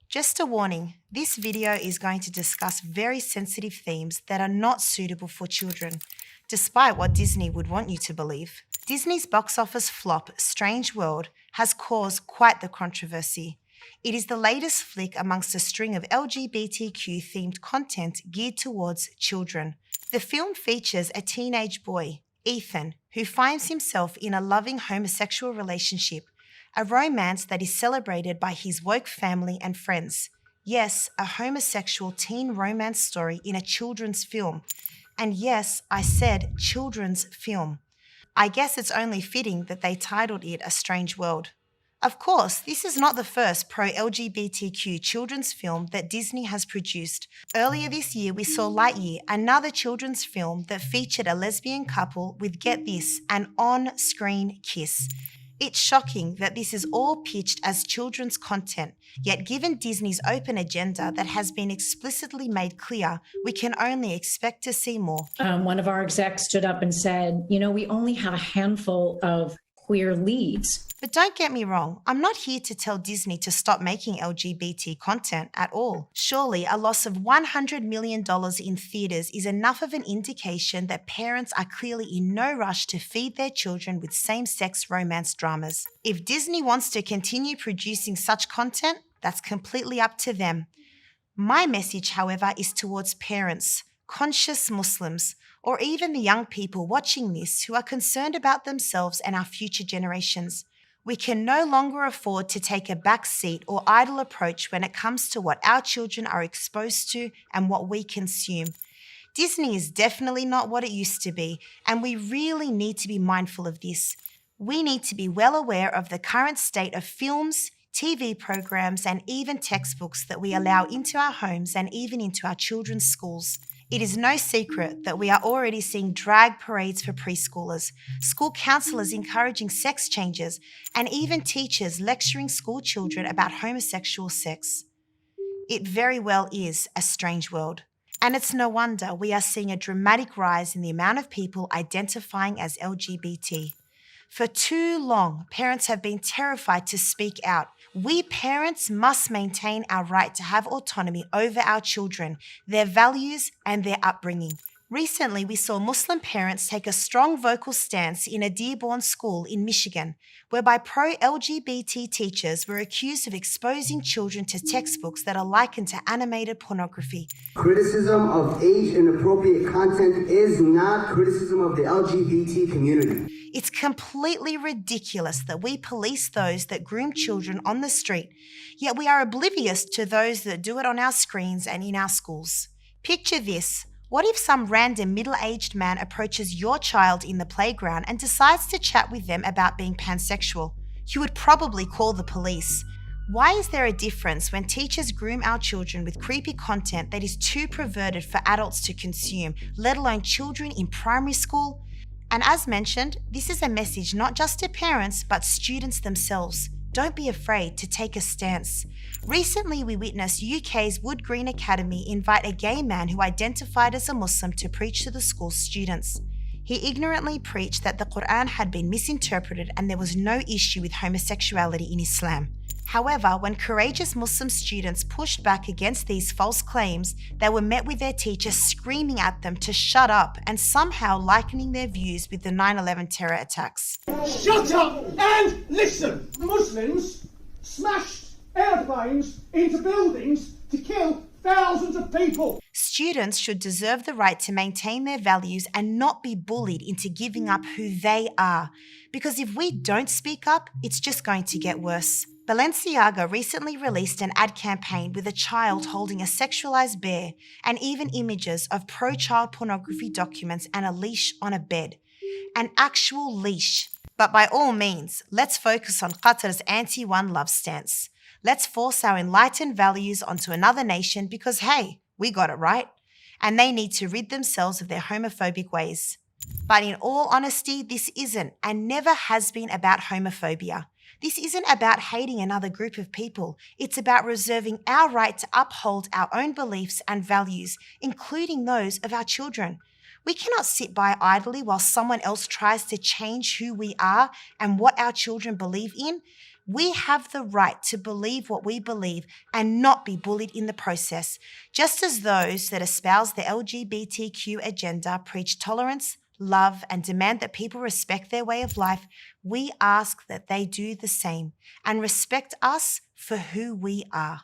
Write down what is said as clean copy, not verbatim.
Just a warning, this video is going to discuss very sensitive themes that are not suitable for children, despite what Disney would want you to believe. Disney's box office flop, Strange World, has caused quite the controversy. It is the latest flick amongst a string of LGBTQ-themed content geared towards children. The film features a teenage boy, Ethan, who finds himself in a loving homosexual relationship, a romance that is celebrated by his woke family and friends. Yes, a homosexual teen romance story in a children's film. And yes, I said children's film. I guess it's only fitting that they titled it A Strange World. Of course, this is not the first pro-LGBTQ children's film that Disney has produced. Earlier this year, we saw Lightyear, another children's film that featured a lesbian couple with, get this, an on-screen kiss. It's shocking that this is all pitched as children's content, yet given Disney's open agenda that has been explicitly made clear, we can only expect to see more. One of our execs stood up and said, we only have a handful of queer leads. But don't get me wrong, I'm not here to tell Disney to stop making LGBT content at all. Surely a loss of $100 million in theatres is enough of an indication that parents are clearly in no rush to feed their children with same-sex romance dramas. If Disney wants to continue producing such content, that's completely up to them. My message, however, is towards parents, conscious Muslims, or even the young people watching this who are concerned about themselves and our future generations. We can no longer afford to take a back seat or idle approach when it comes to what our children are exposed to and what we consume. Disney is definitely not what it used to be, and we really need to be mindful of this. We need to be well aware of the current state of films, TV programs, and even textbooks that we allow into our homes and even into our children's schools. It is no secret that we are already seeing drag parades for preschoolers, school counsellors encouraging sex changes, and even teachers lecturing school children about homosexual sex. It very well is a strange world. And it's no wonder we are seeing a dramatic rise in the amount of people identifying as LGBT. For too long, parents have been terrified to speak out. We parents must maintain our right to have autonomy over our children, their values, and their upbringing. Recently, we saw Muslim parents take a strong vocal stance in a Dearborn school in Michigan, whereby pro-LGBT teachers were accused of exposing children to textbooks that are likened to animated pornography. Criticism of age-inappropriate content is not criticism of the LGBT community. It's completely ridiculous that we police those that groom children on the street, yet we are oblivious to those that do it on our screens and in our schools. Picture this. What if some random middle-aged man approaches your child in the playground and decides to chat with them about being pansexual? You would probably call the police. Why is there a difference when teachers groom our children with creepy content that is too perverted for adults to consume, let alone children in primary school? And as mentioned, this is a message not just to parents, but students themselves. Don't be afraid to take a stance. Recently, we witnessed UK's Wood Green Academy invite a gay man who identified as a Muslim to preach to the school's students. He ignorantly preached that the Quran had been misinterpreted and there was no issue with homosexuality in Islam. However, when courageous Muslim students pushed back against these false claims, they were met with their teachers screaming at them to shut up and somehow likening their views with the 9/11 terror attacks. Shut up and listen! Muslims smashed airplanes into buildings to kill thousands of people. Students should deserve the right to maintain their values and not be bullied into giving up who they are. Because if we don't speak up, it's just going to get worse. Balenciaga recently released an ad campaign with a child holding a sexualized bear and even images of pro-child pornography documents and a leash on a bed. An actual leash. But by all means, let's focus on Qatar's anti-one love stance. Let's force our enlightened values onto another nation because, hey, we got it right. And they need to rid themselves of their homophobic ways. But in all honesty, this isn't and never has been about homophobia. This isn't about hating another group of people. It's about reserving our right to uphold our own beliefs and values, including those of our children. We cannot sit by idly while someone else tries to change who we are and what our children believe in. We have the right to believe what we believe and not be bullied in the process, just as those that espouse the LGBTQ agenda preach tolerance, love, and demand that people respect their way of life. We ask that they do the same and respect us for who we are.